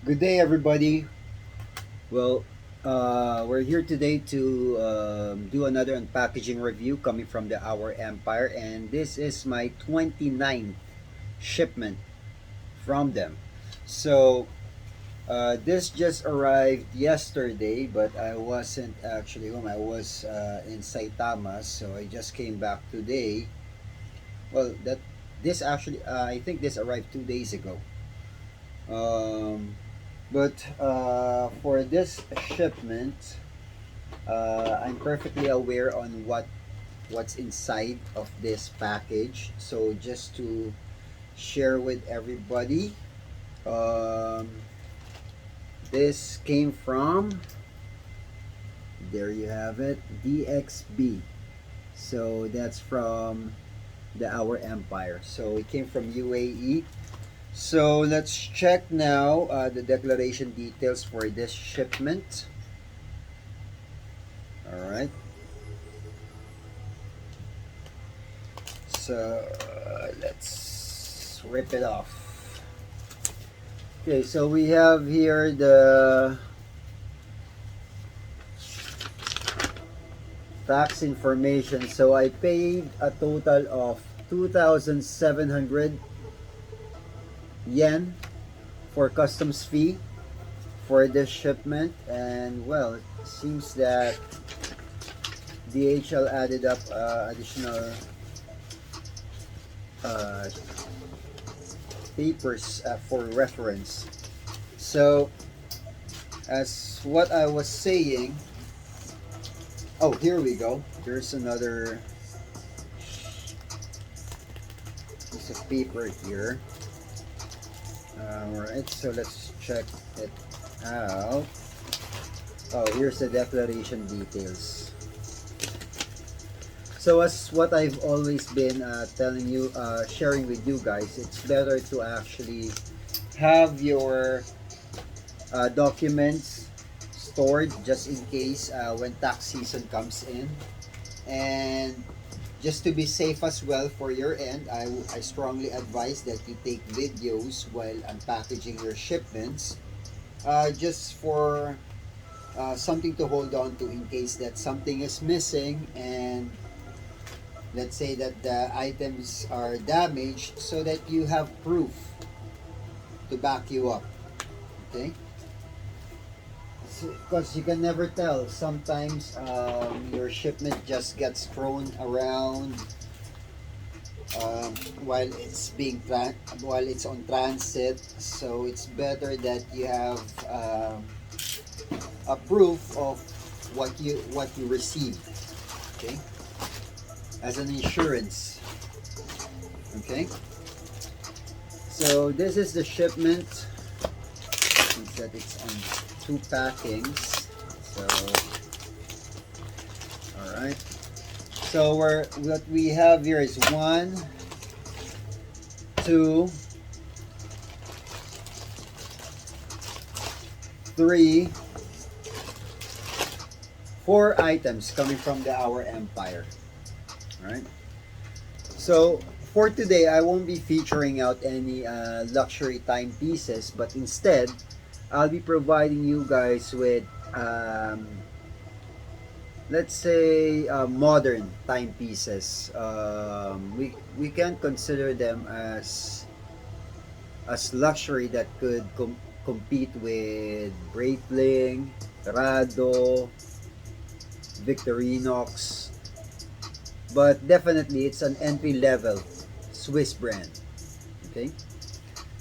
Good day, everybody. Well, we're here today to do another unpackaging review coming from the Our Empire, and this is my 29th shipment from them. So, this just arrived yesterday, but I wasn't actually home. I was in Saitama, so I just came back today. Well, that this actually, I think this arrived 2 days ago. Um, but for this shipment, I'm perfectly aware on what's inside of this package. So just to share with everybody, um, this came from, there you have it, DXB. So that's from the Our Empire. So it came from UAE. So let's check now the declaration details for this shipment. All right. So let's rip it off. Okay, so we have here the tax information. So I paid a total of 2,700 yen for customs fee for this shipment, and well, it seems that DHL added up additional uh, papers for reference. So, as what I was saying, oh, here we go. There's another piece of paper here. Alright, so let's check it out. Oh, here's the declaration details. So as what I've always been telling you, sharing with you guys, it's better to actually have your documents stored just in case when tax season comes in. And just to be safe as well for your end, I strongly advise that you take videos while unpackaging your shipments, just for something to hold on to in case that something is missing, and let's say that the items are damaged, so that you have proof to back you up. Okay, because you can never tell. Sometimes your shipment just gets thrown around while it's while it's on transit. So it's better that you have a proof of what you received. Okay, as an insurance. Okay, so this is the shipment. Means that it's on two packings. So, all right. So what we have here is 1, 2, 3, 4 items coming from the Our Empire. All right. So for today, I won't be featuring out any luxury timepieces, but instead, I'll be providing you guys with, let's say, modern timepieces. We can consider them as luxury that could compete with Breitling, Rado, Victorinox, but definitely it's an entry level Swiss brand. Okay,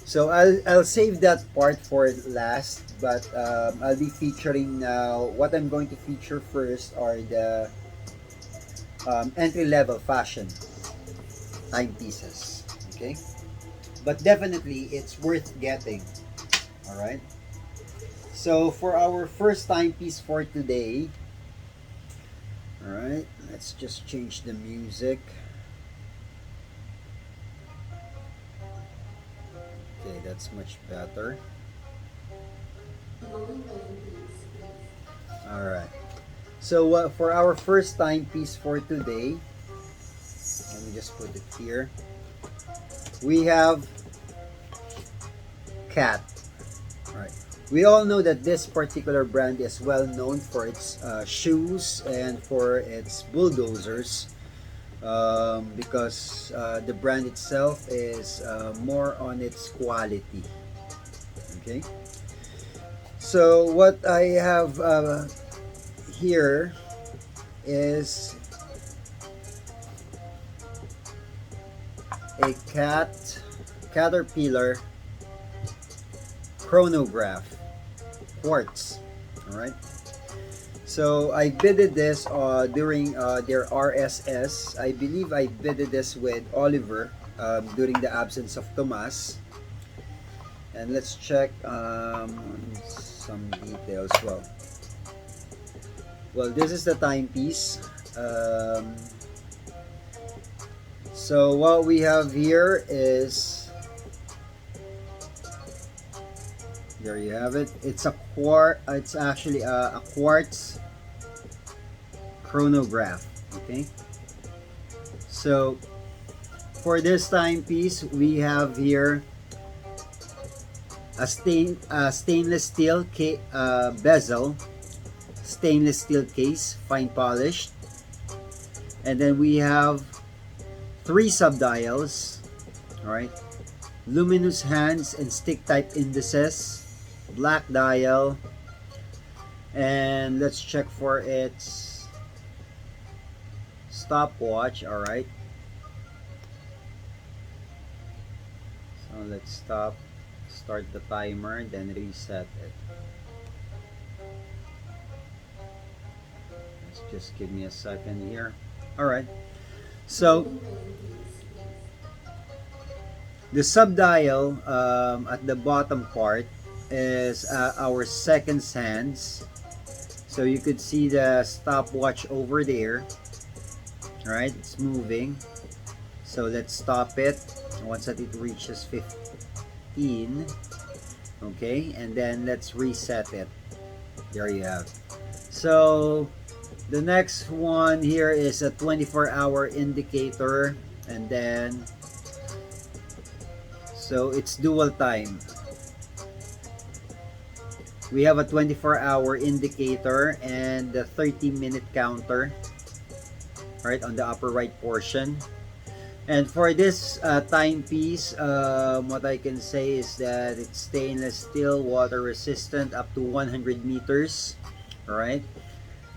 so I'll save that part for last, but I'll be featuring now. What I'm going to feature first are the entry level fashion timepieces. Okay, but definitely it's worth getting. All right. So for our first timepiece for today, all right, let's just change the music. Okay, that's much better. All right. So for our first timepiece for today, let me just put it here. We have cat. All right. We all know that this particular brand is well known for its shoes and for its bulldozers, because the brand itself is more on its quality. Okay, so what I have here is a caterpillar chronograph quartz. All right, so I bidded this during their RSS. I believe I bidded this with Oliver during the absence of Tomas. And let's check some details. Well, this is the timepiece. So what we have here is, there you have it. It's actually a quartz chronograph. Okay. So for this timepiece, we have here a stainless steel bezel, stainless steel case, fine polished, and then we have 3 subdials. All right, luminous hands and stick type indices, black dial, and let's check for its stopwatch. All right, so let's start the timer, then reset it. Just give me a second here. All right, so the subdial at the bottom part is our seconds hands. So you could see the stopwatch over there. All right, it's moving. So let's stop it once that it reaches 15. Okay, and then let's reset it. There you have. So the next one here is a 24-hour indicator, and then so it's dual time. We have a 24-hour indicator and the 30-minute counter right on the upper right portion. And for this timepiece, what I can say is that it's stainless steel, water resistant up to 100 meters. All right,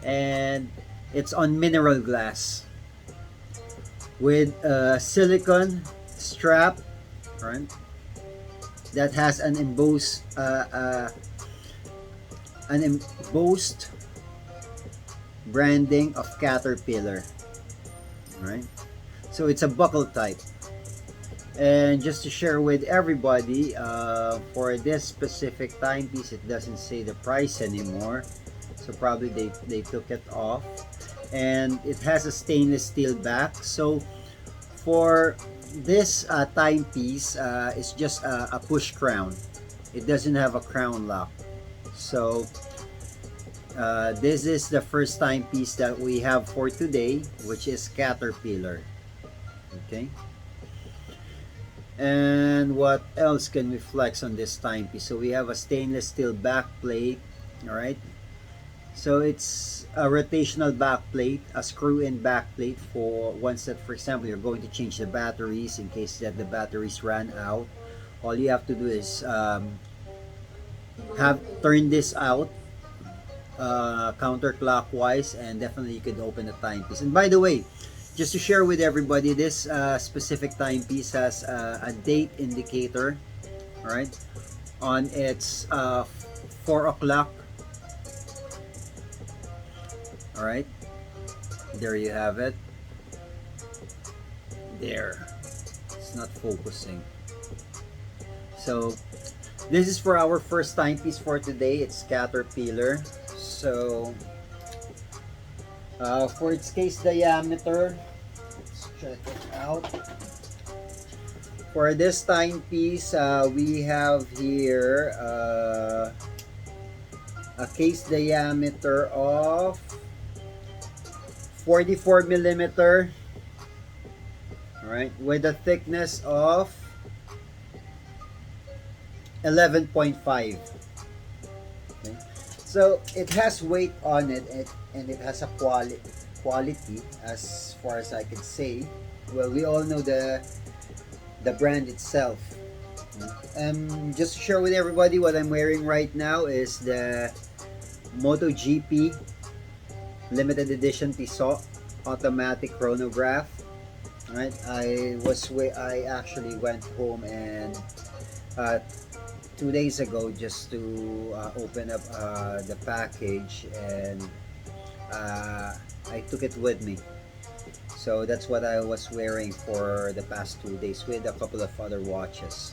and it's on mineral glass with a silicone strap, right, that has an embossed branding of Caterpillar. Right, so it's a buckle type. And just to share with everybody, for this specific timepiece, it doesn't say the price anymore, so probably they took it off. And it has a stainless steel back. So for this timepiece, it's just a push crown. It doesn't have a crown lock. So this is the first timepiece that we have for today, which is Caterpillar. Okay, and what else can we flex on this timepiece? So we have a stainless steel back plate. All right, so it's a rotational back plate, a screw-in back plate for once that, for example, you're going to change the batteries in case that the batteries ran out. All you have to do is turn this out counterclockwise, and definitely you could open the timepiece. And by the way, just to share with everybody, this specific timepiece has a date indicator, all right, on its 4 o'clock. All right, there you have it. There, it's not focusing. So this is for our first timepiece for today. It's Caterpillar. So for its case diameter, let's check it out. For this timepiece, we have here a case diameter of 44 millimeter. All right, with a thickness of 11.5. Okay. So it has weight on it, and it has a quality as far as I can say. Well, we all know the brand itself. Just to share with everybody, what I'm wearing right now is the MotoGP limited edition Tissot automatic chronograph. Right, I actually went home and uh, 2 days ago just to open up the package, and uh, I took it with me. So that's what I was wearing for the past 2 days with a couple of other watches.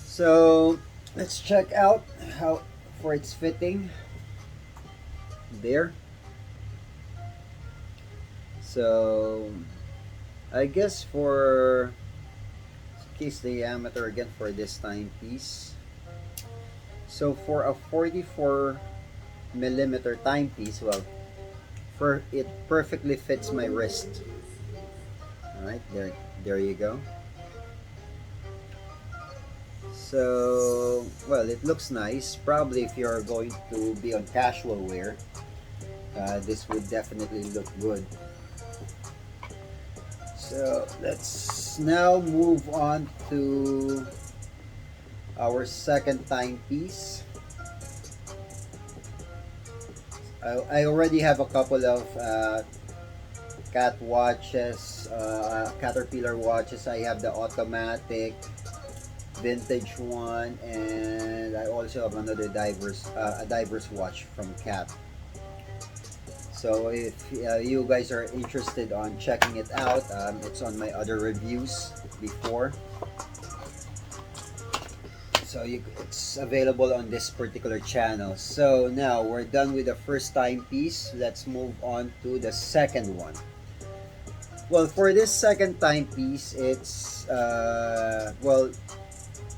So let's check out how for its fitting there. So I guess for case diameter again for this timepiece. So for a 44 millimeter timepiece, well, for it perfectly fits my wrist. All right, there you go. So, well, it looks nice. Probably if you're going to be on casual wear, this would definitely look good. So let's now move on to our second timepiece. I already have a couple of cat watches, Caterpillar watches. I have the automatic vintage one, and I also have another a diver's watch from Cat. So if you guys are interested on checking it out, it's on my other reviews before. So it's available on this particular channel. So now we're done with the first timepiece. Let's move on to the second one. Well, for this second timepiece, it's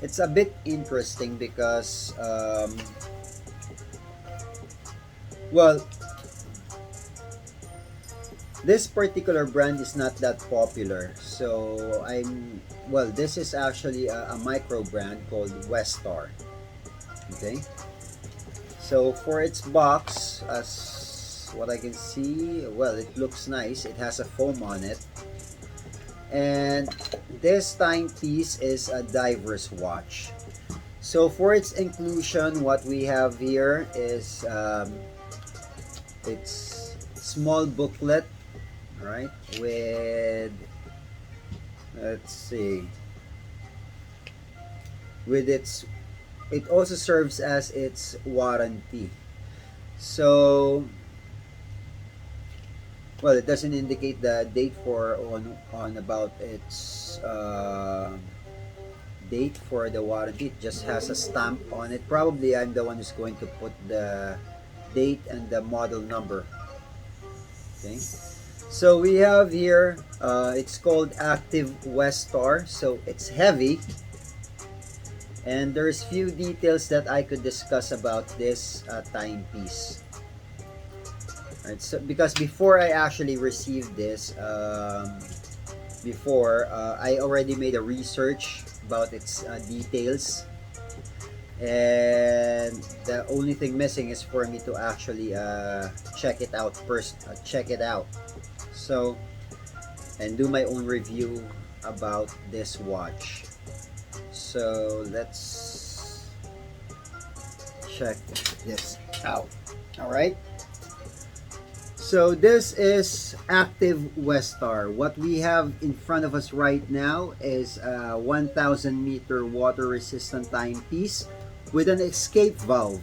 it's a bit interesting because this particular brand is not that popular. So this is actually a micro brand called Westar. Okay. So for its box, as what I can see, well, it looks nice. It has a foam on it. And this timepiece is a diver's watch. So for its inclusion, what we have here is it's small booklet, right, with, let's see, with its, it also serves as its warranty. So, well, it doesn't indicate the date on about its date for the warranty. It just has a stamp on it. Probably I'm the one who's going to put the date and the model number. Okay. So we have here, it's called Active Westar. So it's heavy, and there's few details that I could discuss about this timepiece. Right, so because before I actually received this, I already made a research about its details, and the only thing missing is for me to actually check it out first. So, and do my own review about this watch. So let's check this out. All right. So this is Active Westar. What we have in front of us right now is a 1000 meter water resistant timepiece with an escape valve.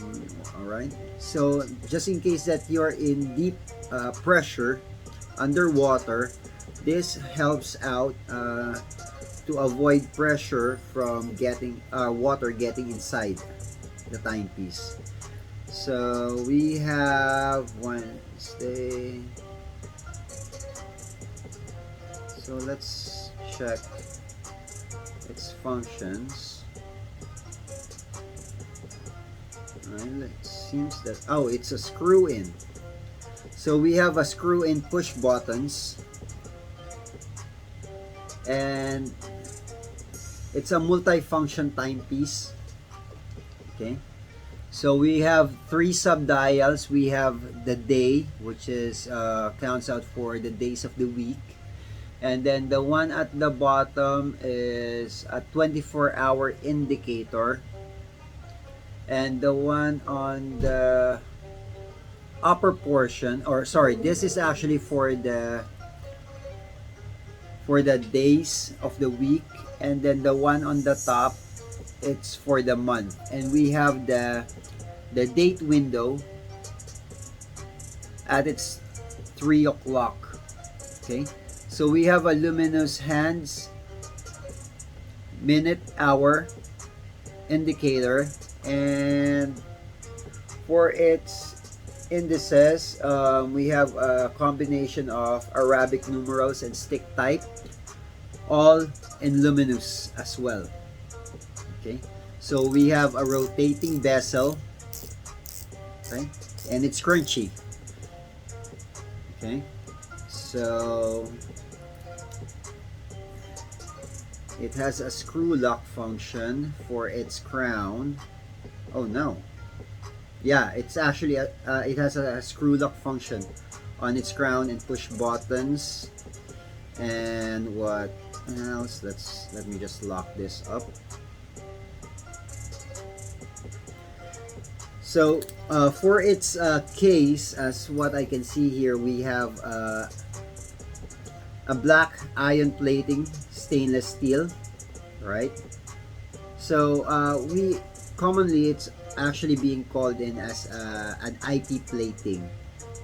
All right. So just in case that you're in deep pressure underwater, this helps out to avoid pressure from getting water getting inside the timepiece. So we have Wednesday. So let's check its functions. Right, it seems that, oh, it's a screw in. So we have a screw in push buttons, and it's a multi-function timepiece. Okay, so we have three subdials. We have the day, which is counts out for the days of the week, and then the one at the bottom is a 24-hour indicator, and the one on the upper portion, or sorry, this is actually for the days of the week, and then the one on the top, it's for the month. And we have the date window at its 3 o'clock. Okay, so we have a luminous hands, minute, hour indicator, and for its indices, we have a combination of Arabic numerals and stick type, all in luminous as well. Okay, so we have a rotating bezel, okay, and it's crunchy. Okay, so it has a screw lock function for its crown. Oh no, yeah, it's actually it has a screw lock function on its crown and push buttons. And what else? Let me just lock this up. So for its case, as what I can see here, we have a black iron plating stainless steel, right? So we commonly, it's actually being called in as an IP plating.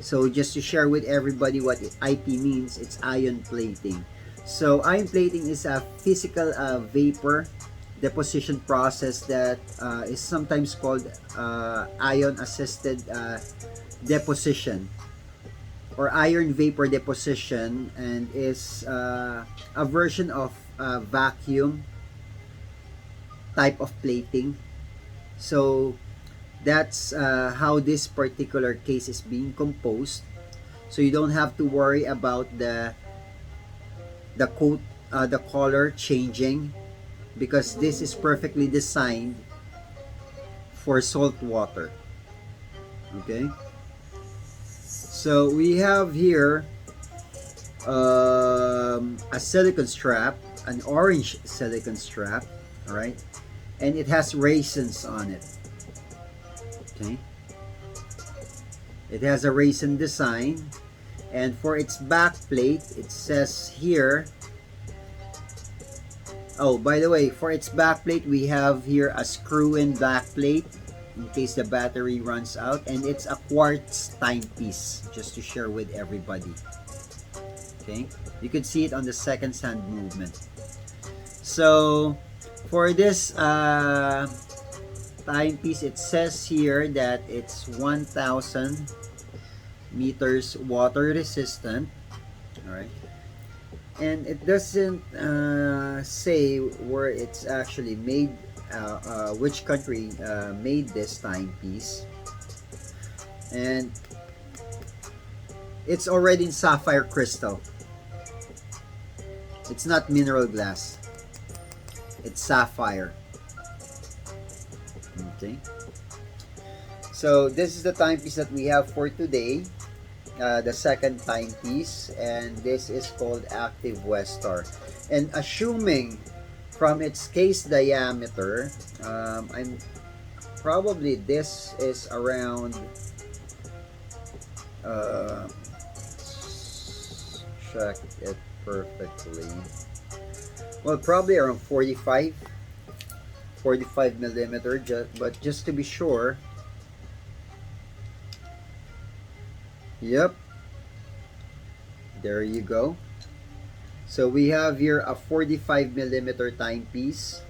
So just to share with everybody what IP means, it's ion plating. So ion plating is a physical vapor deposition process that is sometimes called ion assisted deposition or iron vapor deposition, and is a version of vacuum type of plating. So that's how this particular case is being composed. So you don't have to worry about the coat, the color changing, because this is perfectly designed for salt water. Okay, so we have here a silicone strap, an orange silicone strap, all right, and it has raisins on it. Okay, it has a raisin design, and for its back plate, it says here, oh, by the way, for its back plate, we have here a screw-in back plate in case the battery runs out, and it's a quartz timepiece, just to share with everybody. Okay, you can see it on the second hand movement. So for this timepiece, it says here that it's 1000 meters water resistant. All right, and it doesn't say where it's actually made, which country made this timepiece, and it's already in sapphire crystal. It's not mineral glass, it's sapphire. Okay, so this is the timepiece that we have for today, the second timepiece, and this is called Active Westar. And assuming from its case diameter, I'm probably, this is around check it perfectly, well, probably around 45 millimeter, but just to be sure. Yep, there you go. So we have here a 45 millimeter timepiece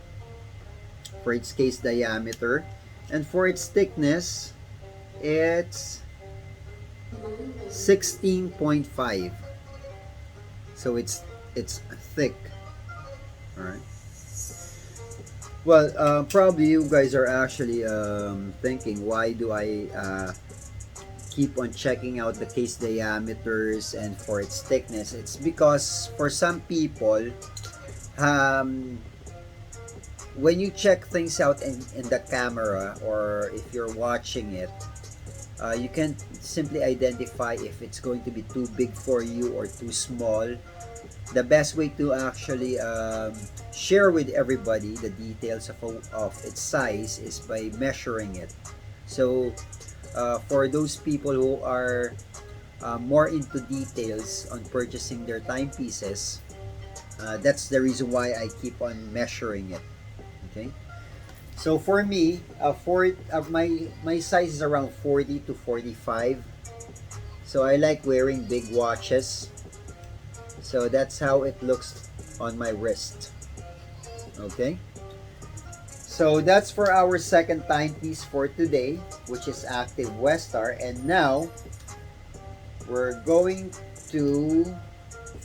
for its case diameter, and for its thickness, it's 16.5. So it's thick. All right. Well, probably you guys are actually thinking, why do I keep on checking out the case diameters and for its thickness? It's because for some people, when you check things out in the camera, or if you're watching it, you can simply identify if it's going to be too big for you or too small. The best way to actually share with everybody the details of its size is by measuring it. So for those people who are more into details on purchasing their timepieces, that's the reason why I keep on measuring it. Okay. So for me, my size is around 40 to 45. So I like wearing big watches. So that's how it looks on my wrist. Okay. So that's for our second timepiece for today, which is Active Westar. And now we're going to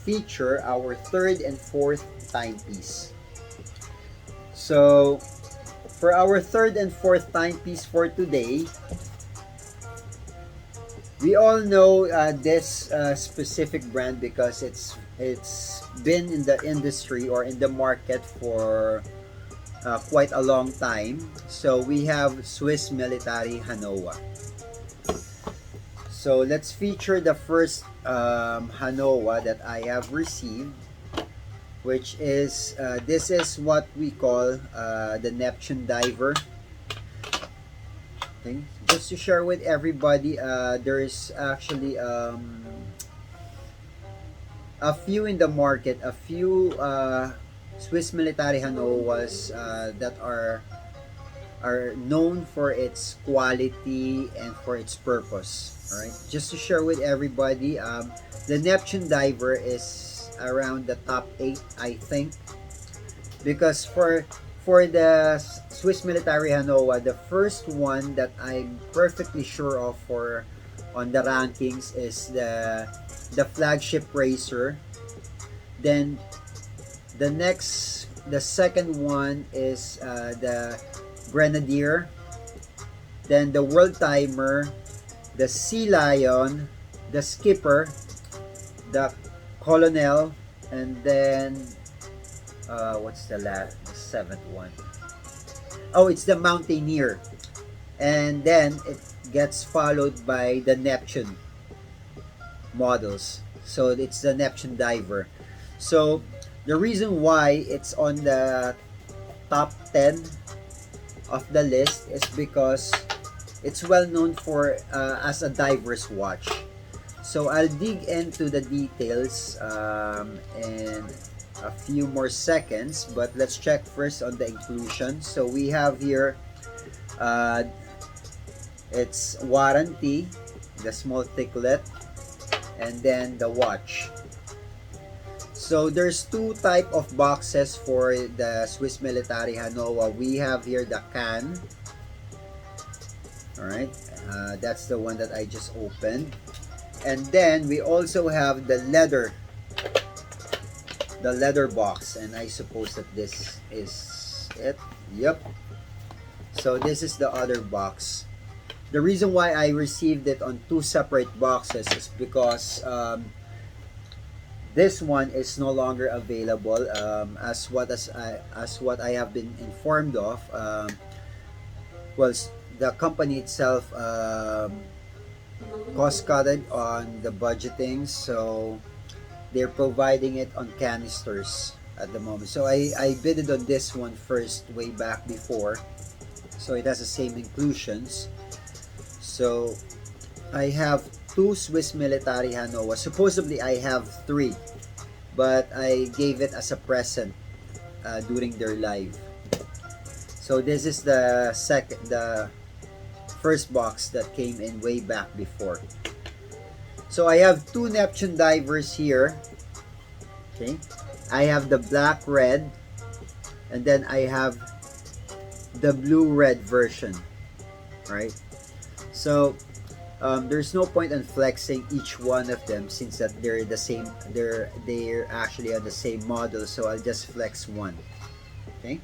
feature our third and fourth timepiece. So for our third and fourth timepiece for today, we all know this specific brand because it's been in the industry or in the market for quite a long time. So we have Swiss military HANOWA. So let's feature the first HANOWA that I have received, which is this is what we call the Neptune Diver. Okay. Just to share with everybody, there is actually a few in the market, a few Swiss military HANOWAs that are known for its quality and for its purpose. All right, just to share with everybody, the Neptune Diver is around the top 8, I think, because for the Swiss military HANOWA, the first one that I'm perfectly sure of for on the rankings is the flagship racer. Then the second one is the Grenadier, then the World Timer, the Sea Lion, the Skipper, the Colonel, and then what's the seventh one? Oh, it's the Mountaineer. And then it gets followed by the Neptune models. So it's the Neptune Diver. So the reason why it's on the top 10 of the list is because it's well known for as a diver's watch. So I'll dig into the details in a few more seconds, but let's check first on the inclusion. So we have here its warranty, the small thicklet, and then the watch. So there's two type of boxes for the Swiss military HANOWA. We have here the can. All right, that's the one that I just opened. And then we also have the leather box, and I suppose that this is it. Yep. So this is the other box. The reason why I received it on two separate boxes is because this one is no longer available, as what I have been informed of. Well, the company itself cost cutted on the budgeting, so they're providing it on canisters at the moment. So I bidded on this one first way back before, so it has the same inclusions. So I have two Swiss military HANOWA. Supposedly I have 3, but I gave it as a present during their live. So this is the first box that came in way back before. So I have two Neptune Divers here. Okay, I have the black red, and then I have the blue red version. Right. So there's no point in flexing each one of them since that they're the same. They're actually on the same model. So I'll just flex one. Okay.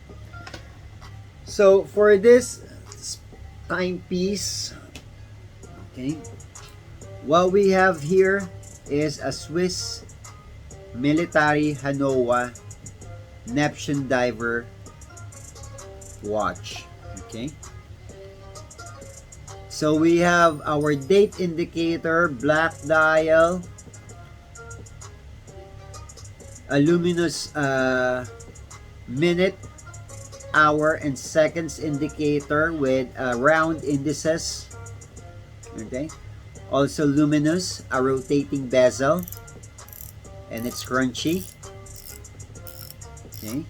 So for this timepiece, okay, what we have here is a Swiss military HANOWA Neptune Diver watch. Okay, so we have our date indicator, black dial, a luminous minute, hour, and seconds indicator with round indices. Okay, also luminous, a rotating bezel, and it's crunchy. Okay,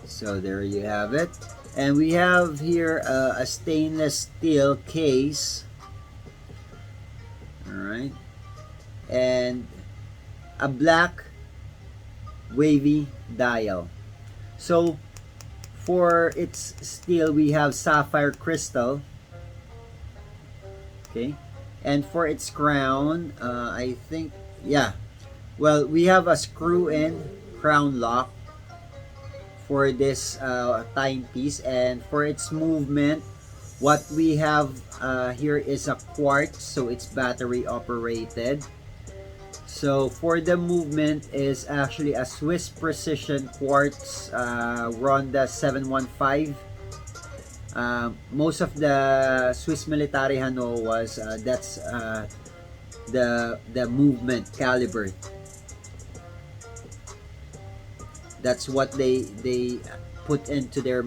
so there you have it. And we have here a stainless steel case. Alright, and a black wavy dial. So for its steel, we have sapphire crystal. Okay, and for its crown, I think, yeah, well, we have a screw-in crown lock for this timepiece, and for its movement, what we have here is a quartz, so it's battery operated. So for the movement is actually a Swiss precision quartz Ronda 715. Most of the Swiss military HANOWAs, that's the movement caliber. That's what they put into their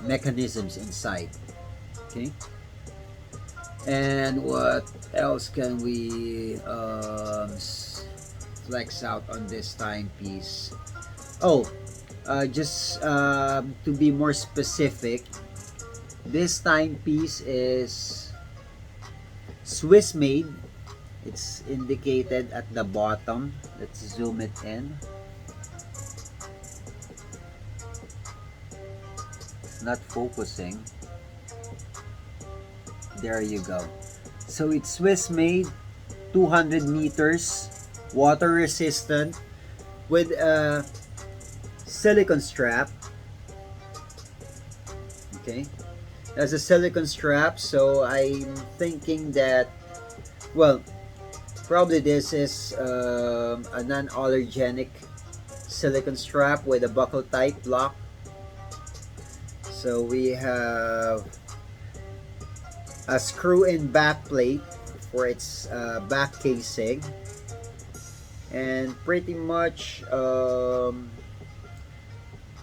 mechanisms inside. Okay, and what else can we flex out on this timepiece? Oh, just to be more specific, this timepiece is Swiss made. It's indicated at the bottom. Let's zoom it in. It's not focusing. There you go. So it's Swiss made, 200 meters, water resistant, with a silicone strap. Okay, as a silicone strap, so I'm thinking that, well, probably this is a non-allergenic silicone strap with a buckle type lock. So we have a screw-in back plate for its back casing, and pretty much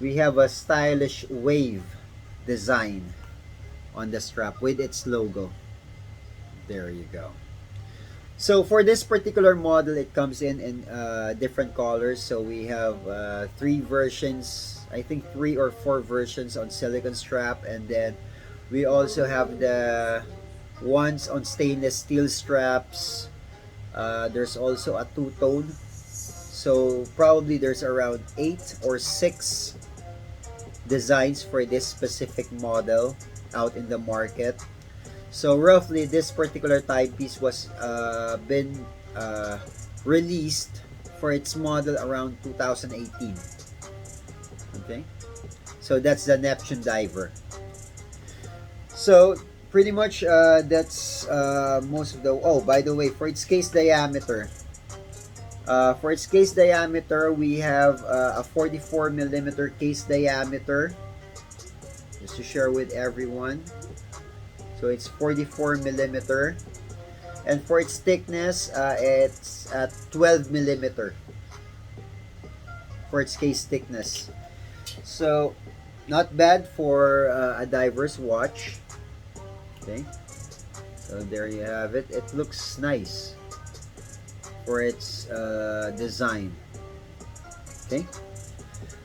we have a stylish wave design on the strap with its logo. There you go. So for this particular model, it comes in different colors. So we have three versions, I think 3 or 4 versions on silicone strap, and then we also have the ones on stainless steel straps. There's also a two-tone. So probably there's around 8 or 6 designs for this specific model out in the market. So roughly this particular timepiece was been released for its model around 2018. Okay, so that's the Neptune Diver. So pretty much that's most of the, oh, by the way, for its case diameter, we have a 44 millimeter case diameter, just to share with everyone. So it's 44 millimeter, and for its thickness, it's at 12 millimeter for its case thickness. So not bad for a diver's watch. Okay, so there you have it. It looks nice for its design. Okay,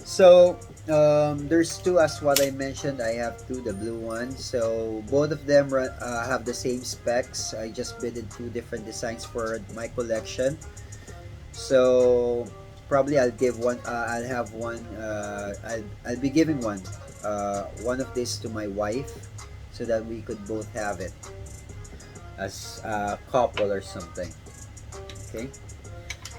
so there's two, as what I mentioned. I have two, the blue one. So both of them have the same specs. I just bidded 2 different designs for my collection. So probably I'll give one. I'll have one. I'll be giving one of these to my wife, so that we could both have it as a couple or something. Okay,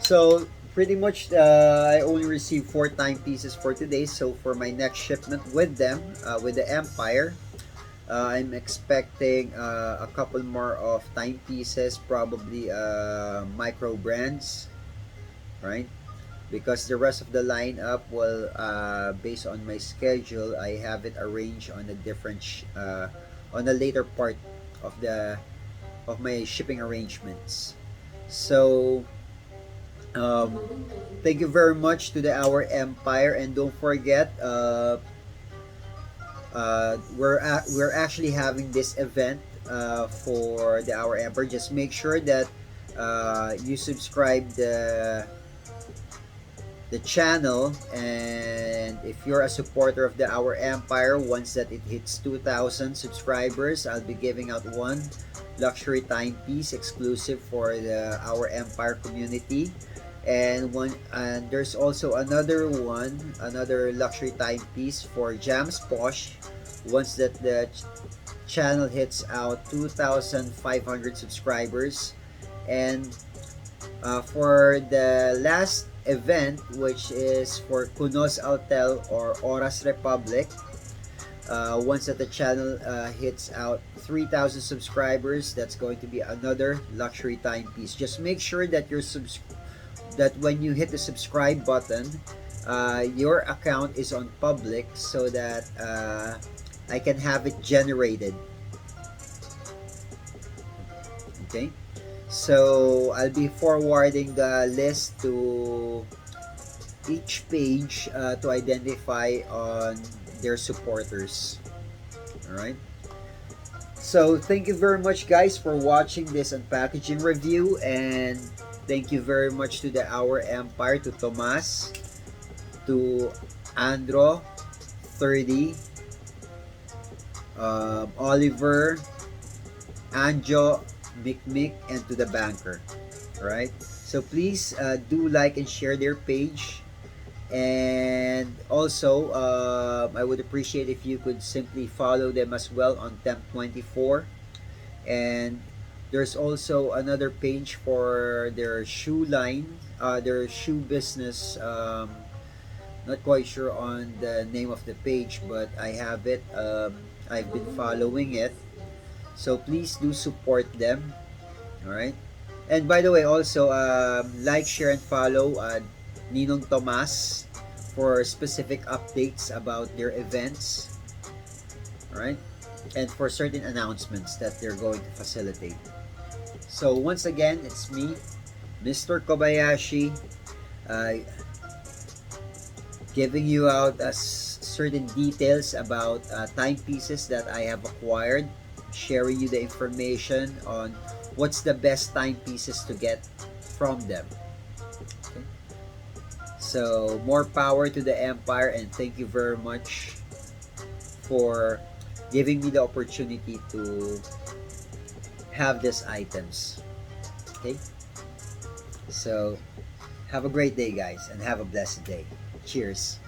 so pretty much I only received 4 timepieces for today. So for my next shipment with them, with the Empire, I'm expecting a couple more of timepieces, probably micro brands, right? because the rest of the lineup, well, based on my schedule, I have it arranged on a different on a later part of the of my shipping arrangements. So thank you very much to the Our Empire, and don't forget, we're actually having this event for the Our Empire. Just make sure that you subscribe the channel, and if you're a supporter of the Our Empire, once that it hits 2,000 subscribers, I'll be giving out one luxury timepiece exclusive for the Our Empire community. And there's also another luxury timepiece for Jams Posh once that the channel hits out 2,500 subscribers. And for the last event, which is for Kunos Altel or Oras Republic, once that the channel hits out 3,000 subscribers, that's going to be another luxury timepiece. Just make sure that that when you hit the subscribe button, your account is on public, so that I can have it generated. Okay, so I'll be forwarding the list to each page to identify on their supporters. All right. So thank you very much, guys, for watching this unpackaging review, and thank you very much to the Our Empire, to Tomas, to Andro 30, Oliver, Anjo, Mick, and to the banker. All right. So please do like and share their page. And also, I would appreciate if you could simply follow them as well on Temp24. And there's also another page for their shoe line, their shoe business. Not quite sure on the name of the page, but I have it. I've been following it. So please do support them. All right. And by the way, also like, share, and follow Ninong Tomas for specific updates about their events. Alright? And for certain announcements that they're going to facilitate. So once again, it's me, Mr. Kobayashi, giving you out certain details about timepieces that I have acquired, sharing you the information on what's the best timepieces to get from them. Okay. So more power to the Empire, and thank you very much for giving me the opportunity to have these items. Okay. So have a great day, guys, and have a blessed day. Cheers.